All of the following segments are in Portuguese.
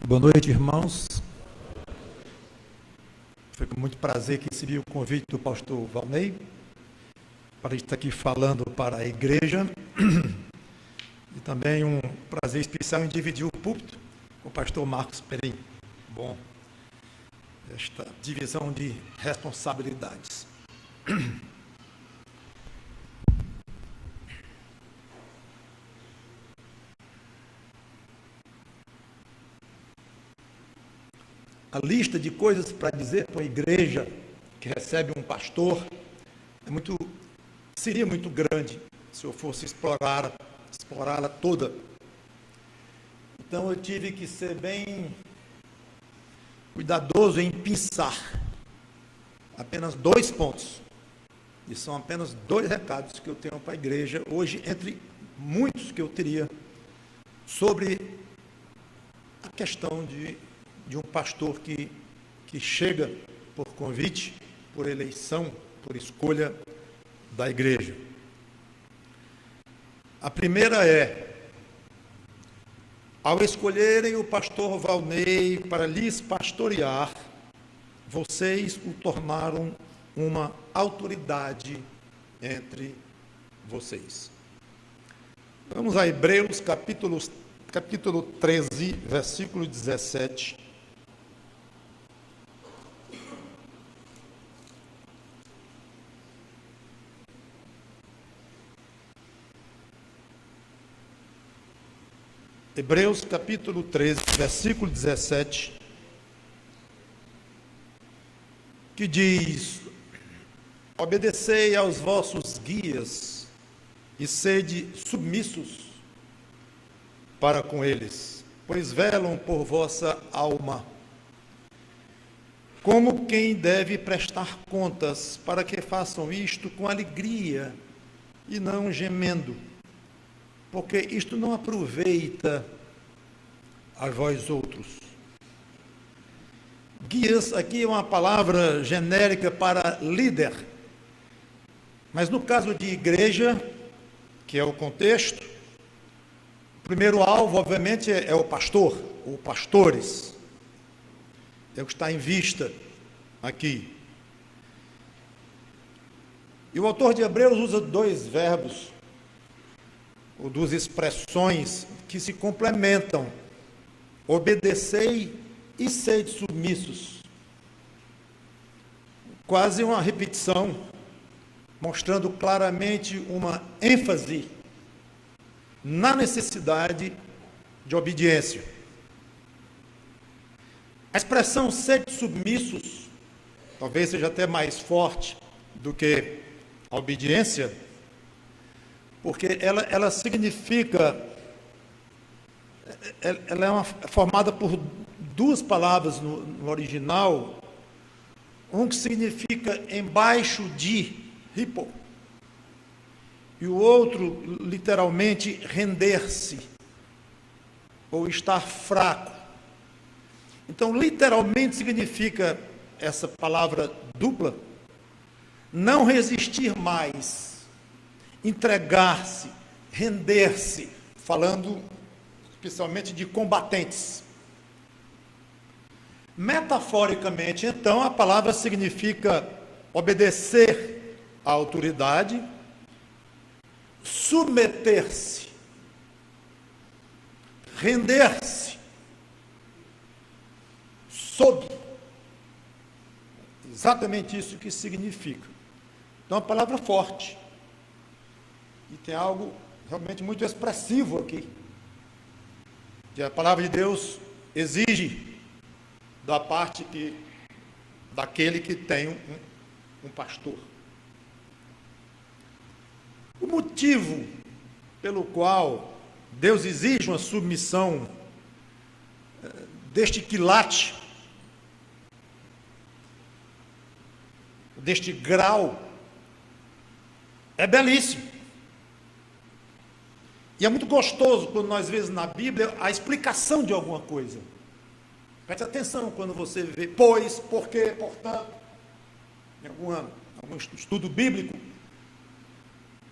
Boa noite, irmãos. Foi com muito prazer que recebi o convite do pastor Valnei para estar aqui falando para a igreja e também um prazer especial em dividir o púlpito com o pastor Marcos Perim. Bom, esta divisão de responsabilidades. A lista de coisas para dizer para a igreja que recebe um pastor seria muito grande se eu fosse explorá-la toda. Então eu tive que ser bem cuidadoso em pensar apenas 2 pontos. E são apenas 2 recados que eu tenho para a igreja hoje, entre muitos que eu teria, sobre a questão de um pastor que chega por convite, por eleição, por escolha da igreja. A primeira é: ao escolherem o pastor Valnei para lhes pastorear, vocês o tornaram uma autoridade entre vocês. Vamos a Hebreus capítulo 13, versículo 17. Hebreus capítulo 13, versículo 17, que diz: obedecei aos vossos guias e sede submissos para com eles, pois velam por vossa alma, como quem deve prestar contas, para que façam isto com alegria e não gemendo, porque isto não aproveita a vós outros. Guias aqui é uma palavra genérica para líder, mas no caso de igreja, que é o contexto, o primeiro alvo, obviamente, é o pastor, ou pastores, é o que está em vista aqui. E o autor de Hebreus usa 2 verbos, ou 2 expressões que se complementam: obedecei e sede submissos. Quase uma repetição, mostrando claramente uma ênfase na necessidade de obediência. A expressão sede submissos talvez seja até mais forte do que a obediência, porque ela significa, ela é formada por 2 palavras no original, um que significa embaixo de, hipo, e o outro, literalmente, render-se, ou estar fraco. Então, literalmente significa, essa palavra dupla, não resistir mais, entregar-se, render-se, falando especialmente de combatentes. Metaforicamente, então, a palavra significa obedecer à autoridade, submeter-se, render-se, sob. Exatamente isso que significa. Então, é uma palavra forte. E tem algo realmente muito expressivo aqui, que a palavra de Deus exige da parte daquele que tem um pastor. O motivo pelo qual Deus exige uma submissão deste quilate, deste grau, é belíssimo. E é muito gostoso quando nós vemos na Bíblia a explicação de alguma coisa. Preste atenção quando você vê pois, porque, portanto, em algum estudo bíblico,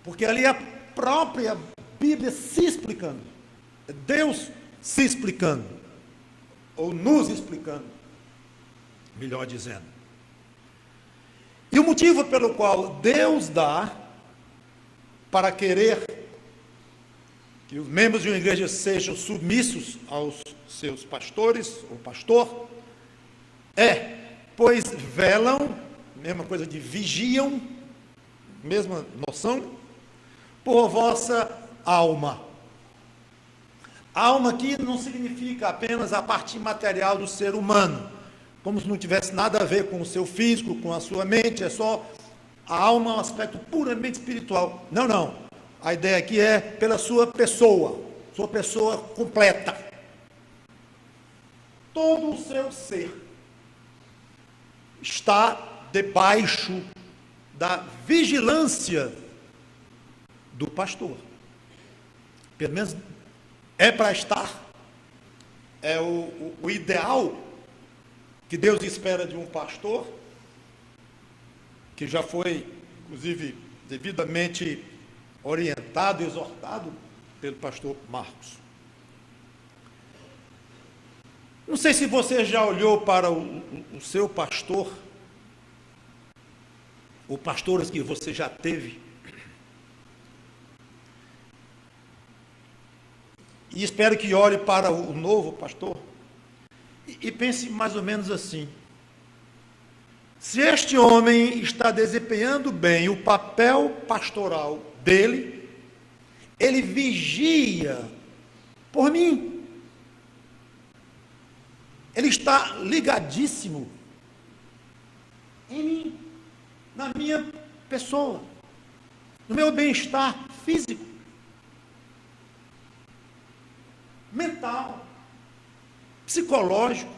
porque ali é a própria Bíblia se explicando, é Deus se explicando. ou nos explicando, melhor dizendo. E o motivo pelo qual Deus dá para querer que os membros de uma igreja sejam submissos aos seus pastores, ou pastor, pois velam, mesma coisa de vigiam, mesma noção, por vossa alma. Alma aqui não significa apenas a parte material do ser humano, como se não tivesse nada a ver com o seu físico, com a sua mente, é só a alma, é um aspecto puramente espiritual. Não, não. A ideia aqui é pela sua pessoa completa. Todo o seu ser está debaixo da vigilância do pastor. Pelo menos é para estar. É o ideal que Deus espera de um pastor, que já foi, inclusive, devidamente orientado, exortado pelo pastor Marcos. Não sei se você já olhou para o seu pastor, ou pastores que você já teve, e espero que olhe para o novo pastor, e pense mais ou menos assim: se este homem está desempenhando bem o papel pastoral dele, ele vigia por mim, ele está ligadíssimo em mim, na minha pessoa, no meu bem-estar físico, mental, psicológico,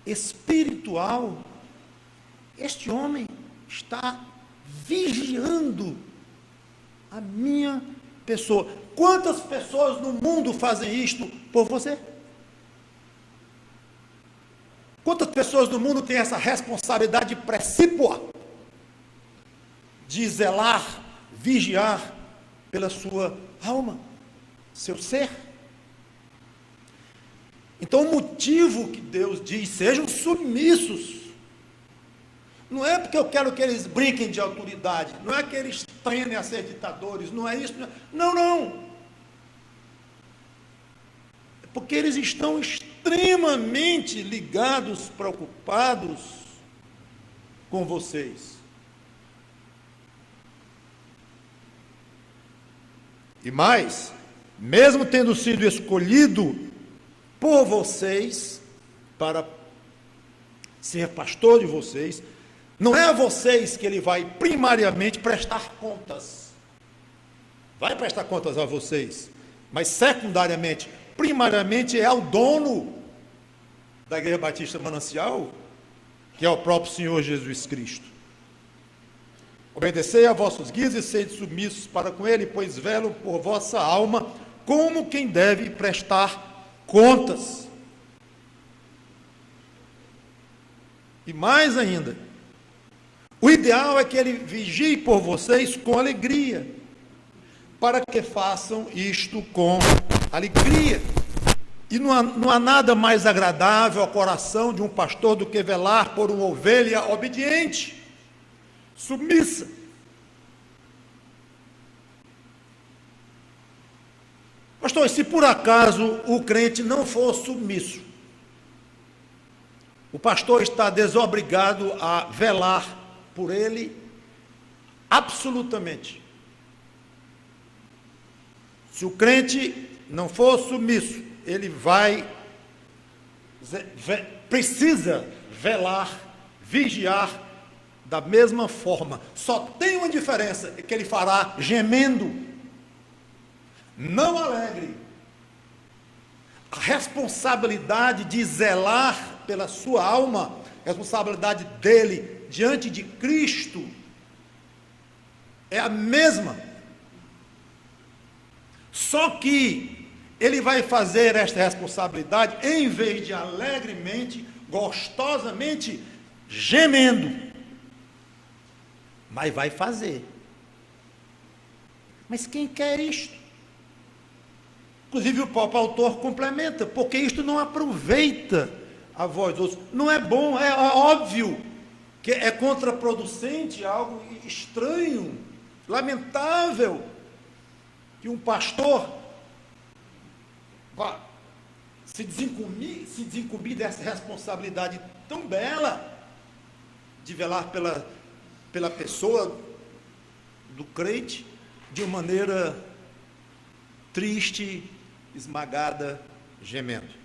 espiritual. Este homem está vigiando a minha pessoa. Quantas pessoas no mundo fazem isto por você? Quantas pessoas no mundo têm essa responsabilidade precípua de zelar, vigiar pela sua alma, seu ser? Então, o motivo que Deus diz, sejam submissos, não é porque eu quero que eles brinquem de autoridade, não é que eles treinem a ser ditadores, não é isso, não, não. É porque eles estão extremamente ligados, preocupados com vocês. E mais, mesmo tendo sido escolhido por vocês, para ser pastor de vocês, não é a vocês que ele vai primariamente prestar contas. Vai prestar contas a vocês, mas secundariamente, primariamente é ao dono da Igreja Batista Manancial, que é o próprio Senhor Jesus Cristo. Obedecei a vossos guias e sede submissos para com ele, pois velam por vossa alma, como quem deve prestar contas. E mais ainda, o ideal é que ele vigie por vocês com alegria, para que façam isto com alegria. E não há nada mais agradável ao coração de um pastor do que velar por uma ovelha obediente, submissa. Pastor, se por acaso o crente não for submisso, o pastor está desobrigado a velar por ele absolutamente. Se o crente não for submisso, ele precisa velar, vigiar da mesma forma. Só tem uma diferença, é que ele fará gemendo, não alegre. A responsabilidade de zelar pela sua alma, a responsabilidade dele diante de Cristo é a mesma. Só que ele vai fazer esta responsabilidade, em vez de alegremente, gostosamente, gemendo. Mas vai fazer. Mas quem quer isto? Inclusive o próprio autor complementa, porque isto não aproveita a voz dos outros. Não é bom, é óbvio que é contraproducente, algo estranho, lamentável, que um pastor vá se desincumbir dessa responsabilidade tão bela de velar pela pessoa do crente de uma maneira triste, esmagada, gemendo.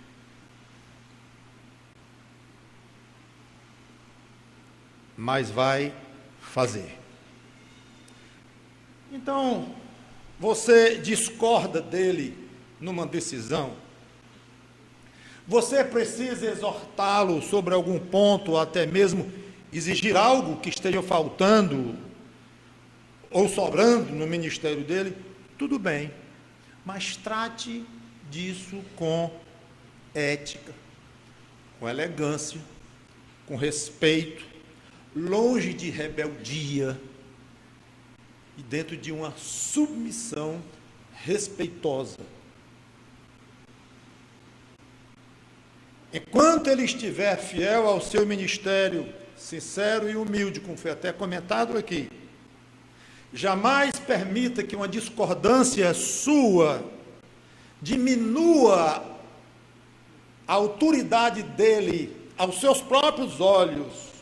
Mas vai fazer. Então, você discorda dele numa decisão? Você precisa exortá-lo sobre algum ponto, ou até mesmo exigir algo que esteja faltando ou sobrando no ministério dele? Tudo bem, mas trate disso com ética, com elegância, com respeito, longe de rebeldia e dentro de uma submissão respeitosa. Enquanto ele estiver fiel ao seu ministério, sincero e humilde, como foi até comentado aqui, jamais permita que uma discordância sua diminua a autoridade dele aos seus próprios olhos.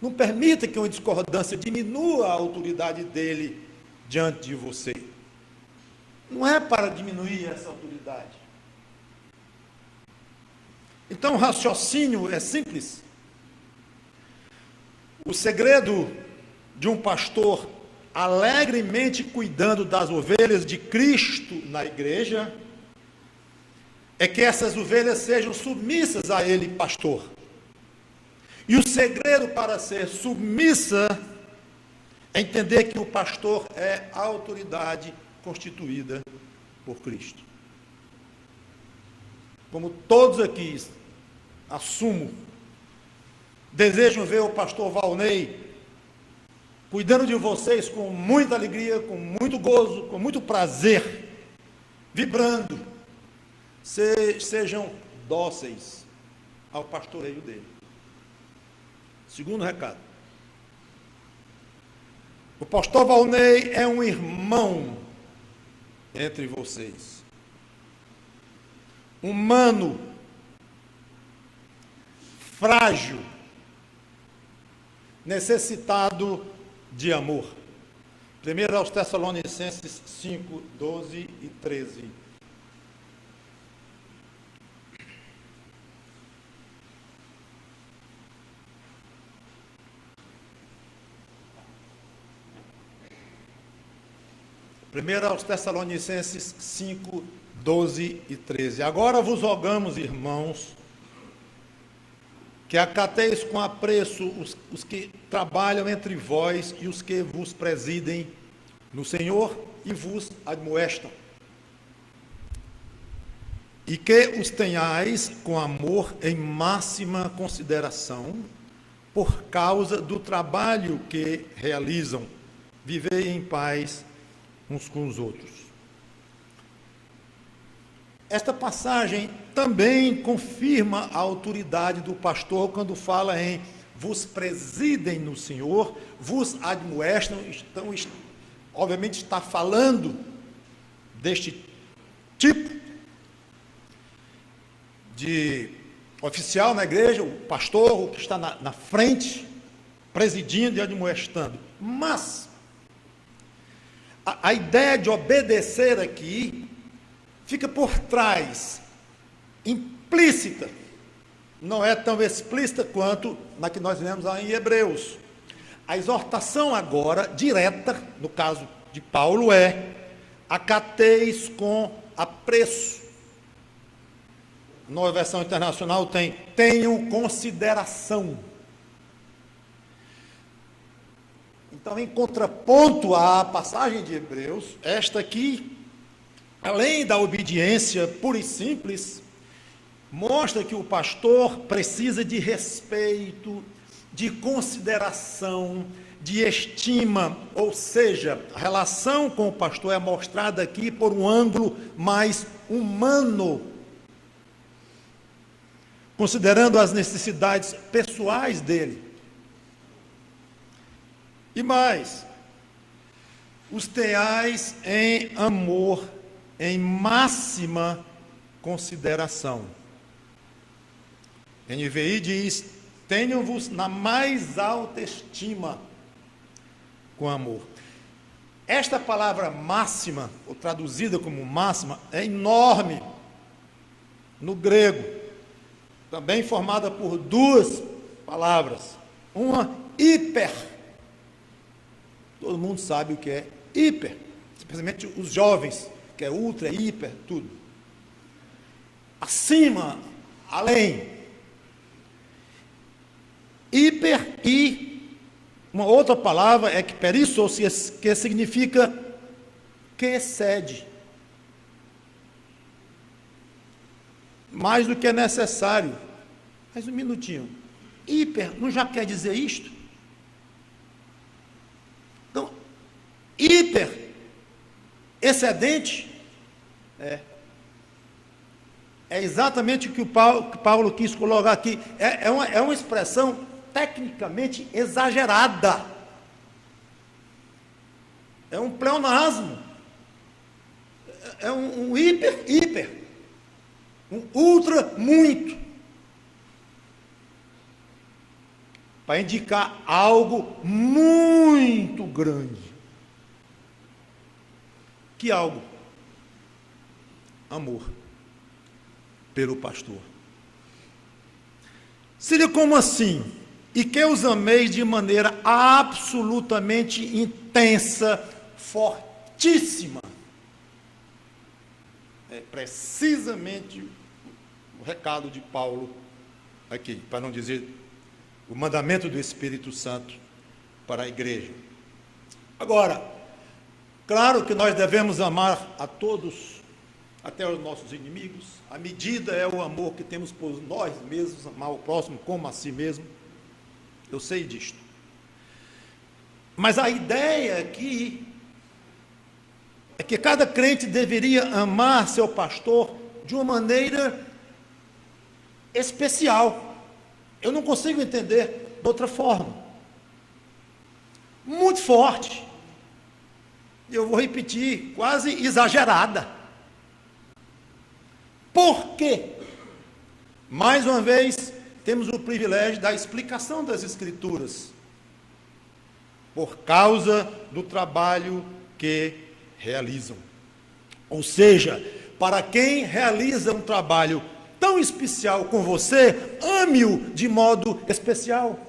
Não permita que uma discordância diminua a autoridade dele diante de você. Não é para diminuir essa autoridade. Então, o raciocínio é simples. O segredo de um pastor alegremente cuidando das ovelhas de Cristo na igreja é que essas ovelhas sejam submissas a ele, pastor. E o segredo para ser submissa é entender que o pastor é a autoridade constituída por Cristo. Como todos aqui assumo, desejam ver o pastor Valnei cuidando de vocês com muita alegria, com muito gozo, com muito prazer, vibrando. Sejam dóceis ao pastoreio dele. Segundo recado. O pastor Valnei é um irmão entre vocês. Humano, frágil, necessitado de amor. 1 aos Tessalonicenses 5, 12 e 13. Primeiro aos Tessalonicenses 5, 12 e 13. Agora vos rogamos, irmãos, que acateis com apreço os que trabalham entre vós e os que vos presidem no Senhor e vos admoestam. E que os tenhais com amor em máxima consideração, por causa do trabalho que realizam. Vivei em paz uns com os outros. Esta passagem também confirma a autoridade do pastor quando fala em vos presidem no Senhor, vos admoestam. Então, obviamente está falando deste tipo de oficial na igreja, o pastor, o que está na frente, presidindo e admoestando. Mas a ideia de obedecer aqui fica por trás, implícita, não é tão explícita quanto na que nós lemos lá em Hebreus. A exortação agora, direta, no caso de Paulo, é: acateis com apreço. A Nova Versão Internacional tem: tenham consideração. Então, em contraponto à passagem de Hebreus, esta aqui, além da obediência pura e simples, mostra que o pastor precisa de respeito, de consideração, de estima, ou seja, a relação com o pastor é mostrada aqui por um ângulo mais humano, considerando as necessidades pessoais dele. E mais, os tenhais em amor, em máxima consideração. NVI diz: tenham-vos na mais alta estima, com amor. Esta palavra máxima, ou traduzida como máxima, é enorme no grego, também formada por duas palavras. Uma, hiper. Todo mundo sabe o que é hiper, especialmente os jovens, que é ultra, hiper, tudo. Acima, além. Hiper e uma outra palavra é que perissos, que significa que excede. Mais do que é necessário. Mais um minutinho. Hiper não já quer dizer isto? Então, hiper, excedente, é exatamente o que Paulo quis colocar aqui. É uma expressão tecnicamente exagerada. É um pleonasmo. É um hiper. Um ultra, muito. Para indicar algo muito grande. Que algo? Amor pelo pastor. Seria como assim? E que os ameis de maneira absolutamente intensa, fortíssima. É precisamente o recado de Paulo aqui, para não dizer o mandamento do Espírito Santo para a igreja. Agora, claro que nós devemos amar a todos, até os nossos inimigos. A medida é o amor que temos por nós mesmos, amar o próximo como a si mesmo. Eu sei disto. Mas a ideia aqui é que cada crente deveria amar seu pastor de uma maneira especial. Eu não consigo entender de outra forma. Muito forte. Eu vou repetir, quase exagerada. Por quê? Mais uma vez, temos o privilégio da explicação das Escrituras. Por causa do trabalho que realizam. Ou seja, para quem realiza um trabalho tão especial com você, ame-o de modo especial.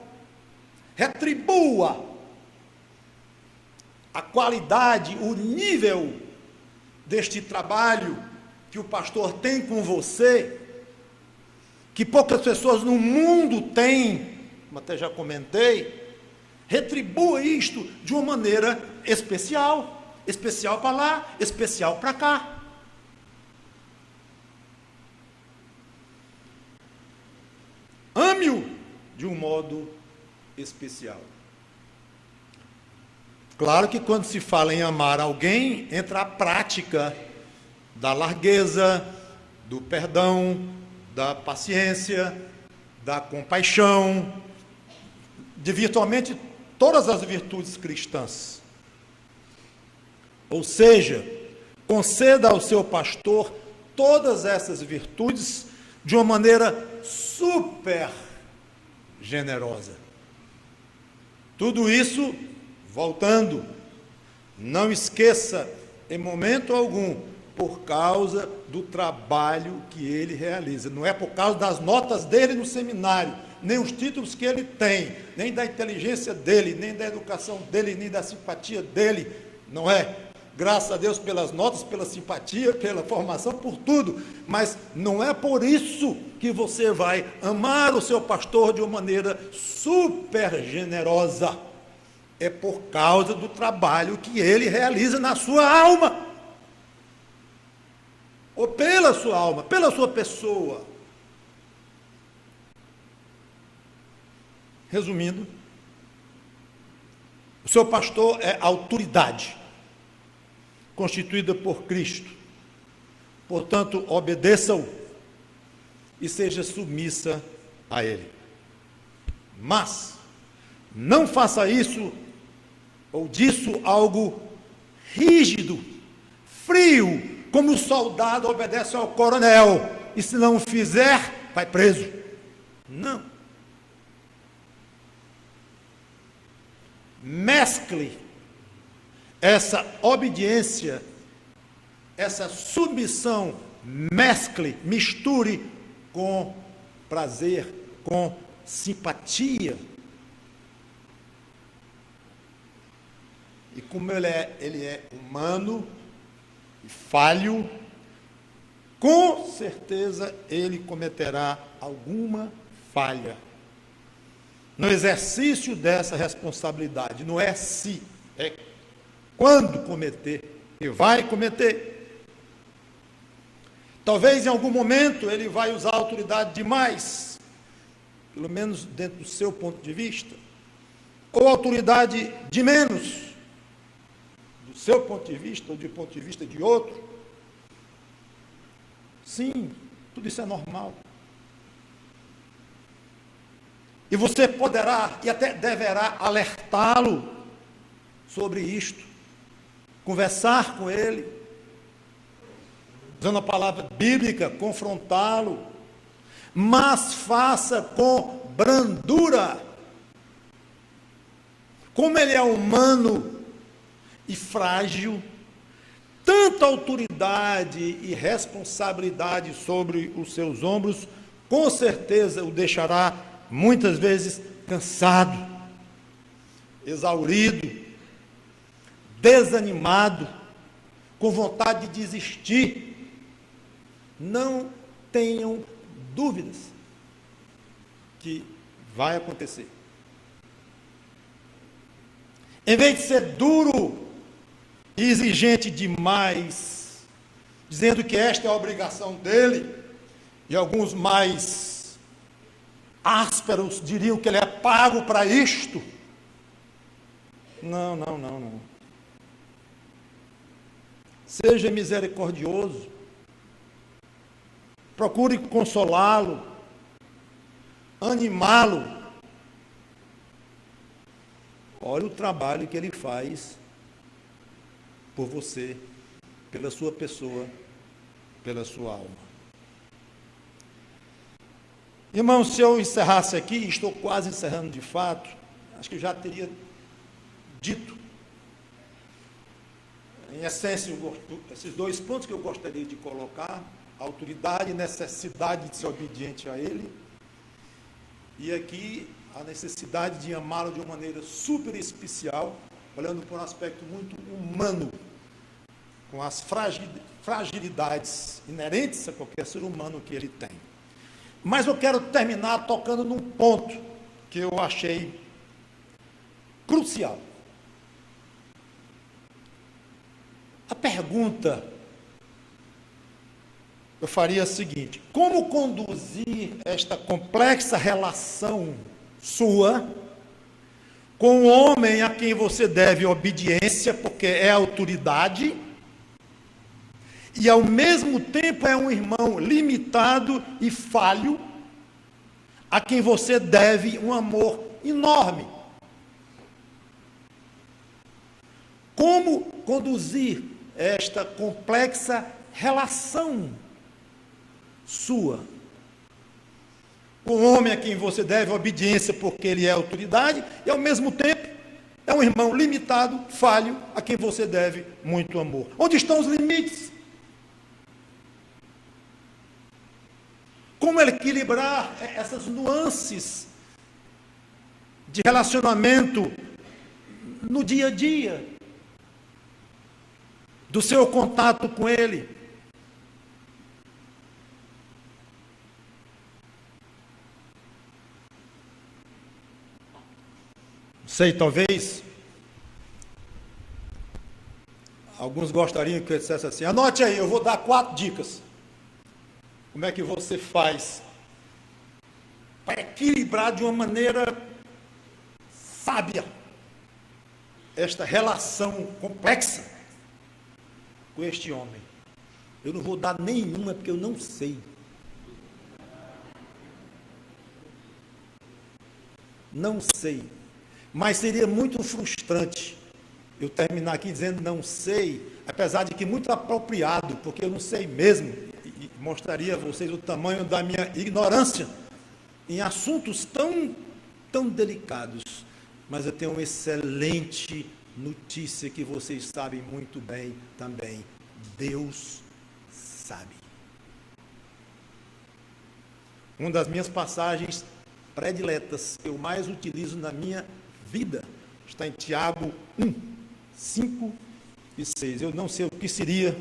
Retribua a qualidade, o nível deste trabalho que o pastor tem com você, que poucas pessoas no mundo têm, como até já comentei. Retribua isto de uma maneira especial. Especial para lá, especial para cá. Ame-o de um modo especial. Claro que quando se fala em amar alguém, entra a prática da largueza, do perdão, da paciência, da compaixão, de virtualmente todas as virtudes cristãs. Ou seja, conceda ao seu pastor todas essas virtudes de uma maneira super generosa. Tudo isso, voltando, não esqueça em momento algum, por causa do trabalho que ele realiza. Não é por causa das notas dele no seminário, nem os títulos que ele tem, nem da inteligência dele, nem da educação dele, nem da simpatia dele. Não é. Graças a Deus pelas notas, pela simpatia, pela formação, por tudo. Mas não é por isso que você vai amar o seu pastor de uma maneira super generosa. É por causa do trabalho que ele realiza na sua alma. Ou pela sua alma, pela sua pessoa. Resumindo, o seu pastor é autoridade, constituída por Cristo. Portanto, obedeça-o e seja submissa a ele. Mas, não faça isso ou disso algo rígido, frio, como o soldado obedece ao coronel, e se não fizer, vai preso. Não. Mescle essa obediência, essa submissão, misture com prazer, com simpatia. E como ele é humano e falho, com certeza ele cometerá alguma falha no exercício dessa responsabilidade. Não é se, é quando cometer, e vai cometer. Talvez em algum momento ele vai usar autoridade demais, pelo menos dentro do seu ponto de vista, ou autoridade de menos, do seu ponto de vista, ou do ponto de vista de outro. Sim, tudo isso é normal. E você poderá e até deverá alertá-lo sobre isto, conversar com ele, usando a palavra bíblica, confrontá-lo, mas faça com brandura. Como ele é humano e frágil, tanta autoridade e responsabilidade sobre os seus ombros, com certeza o deixará muitas vezes cansado, exaurido, desanimado, com vontade de desistir. Não tenham dúvidas que vai acontecer. Em vez de ser duro e exigente demais, dizendo que esta é a obrigação dele, e alguns mais ásperos diriam que ele é pago para isto. Não. Seja misericordioso, procure consolá-lo, animá-lo. Olha o trabalho que ele faz por você, pela sua pessoa, pela sua alma. Irmãos, se eu encerrasse aqui, estou quase encerrando de fato, acho que já teria dito, em essência, esses dois pontos que eu gostaria de colocar: autoridade e necessidade de ser obediente a ele, e aqui a necessidade de amá-lo de uma maneira super especial, olhando por um aspecto muito humano, com as fragilidades inerentes a qualquer ser humano que ele tem. Mas eu quero terminar tocando num ponto que eu achei crucial. A pergunta eu faria a seguinte: como conduzir esta complexa relação sua com o homem a quem você deve obediência, porque é autoridade, e ao mesmo tempo é um irmão limitado e falho, a quem você deve um amor enorme? Como conduzir esta complexa relação sua com o homem a quem você deve obediência porque ele é autoridade, e ao mesmo tempo é um irmão limitado, falho, a quem você deve muito amor? Onde estão os limites? Como equilibrar essas nuances de relacionamento no dia a dia, do seu contato com ele? Sei, talvez alguns gostariam que eu dissesse assim: anote aí, eu vou dar 4 dicas. Como é que você faz para equilibrar de uma maneira sábia esta relação complexa com este homem. Eu não vou dar nenhuma, porque eu não sei. Não sei. Mas seria muito frustrante eu terminar aqui dizendo não sei, apesar de que muito apropriado, porque eu não sei mesmo, e mostraria a vocês o tamanho da minha ignorância em assuntos tão delicados. Mas eu tenho uma excelente notícia que vocês sabem muito bem também. Deus sabe. Uma das minhas passagens prediletas, que eu mais utilizo na minha vida, está em Tiago 1, 5 e 6. Eu não sei o que seria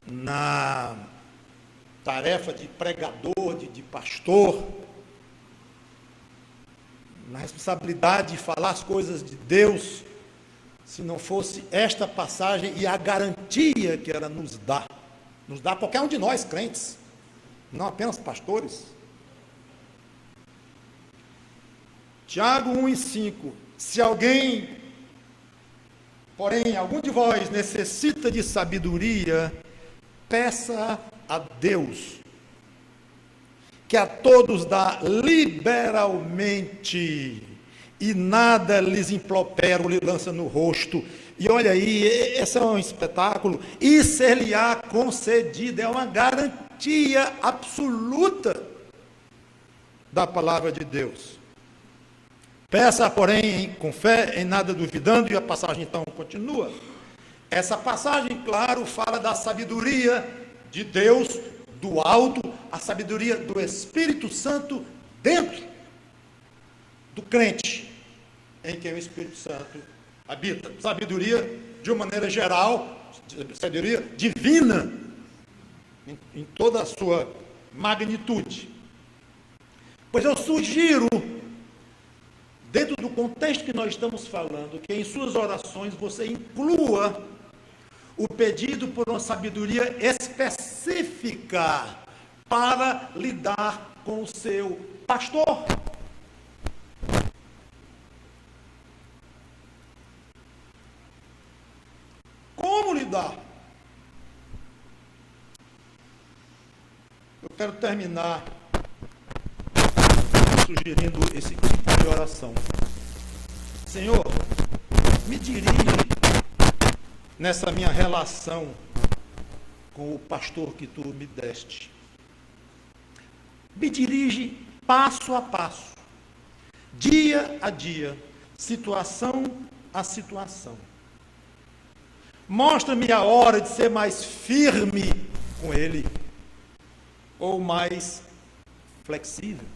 na tarefa de pregador, de pastor, na responsabilidade de falar as coisas de Deus, se não fosse esta passagem e a garantia que ela nos dá qualquer um de nós crentes, não apenas pastores. Tiago 1 e 5, se alguém, porém, algum de vós necessita de sabedoria, peça a Deus, que a todos dá liberalmente, e nada lhes impropera, lhe lança no rosto. E olha aí, esse é um espetáculo, e ser-lhe-á concedido, é uma garantia absoluta da palavra de Deus. Peça, porém, com fé, em nada duvidando, e a passagem então continua. Essa passagem, claro, fala da sabedoria de Deus, do alto, a sabedoria do Espírito Santo dentro do crente, em quem o Espírito Santo habita. Sabedoria, de uma maneira geral, sabedoria divina, em toda a sua magnitude. Pois eu sugiro, dentro do contexto que nós estamos falando, que em suas orações você inclua o pedido por uma sabedoria específica para lidar com o seu pastor. Como lidar? Eu quero terminar sugerindo esse tipo de oração. Senhor, me dirige nessa minha relação com o pastor que tu me deste. Me dirige passo a passo, dia a dia, situação a situação. Mostra-me a hora de ser mais firme com ele, ou mais flexível.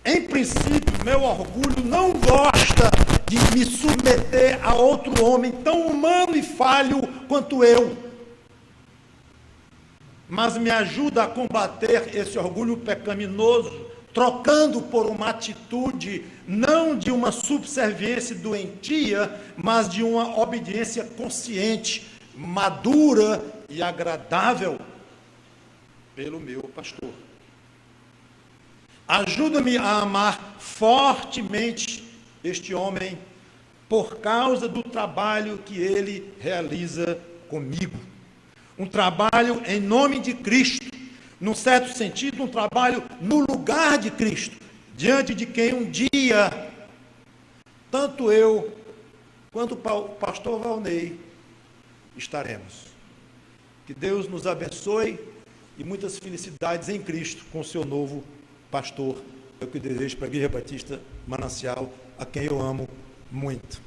Em princípio, meu orgulho não gosta de me submeter a outro homem tão humano e falho quanto eu, mas me ajuda a combater esse orgulho pecaminoso, trocando por uma atitude não de uma subserviência doentia, mas de uma obediência consciente, madura e agradável pelo meu pastor. Ajuda-me a amar fortemente este homem por causa do trabalho que ele realiza comigo. Um trabalho em nome de Cristo, num certo sentido, um trabalho no lugar de Cristo, diante de quem um dia, tanto eu quanto o pastor Valnei estaremos. Que Deus nos abençoe e muitas felicidades em Cristo com o seu novo pastor. É o que eu desejo para a Igreja Batista Manancial, a quem eu amo muito.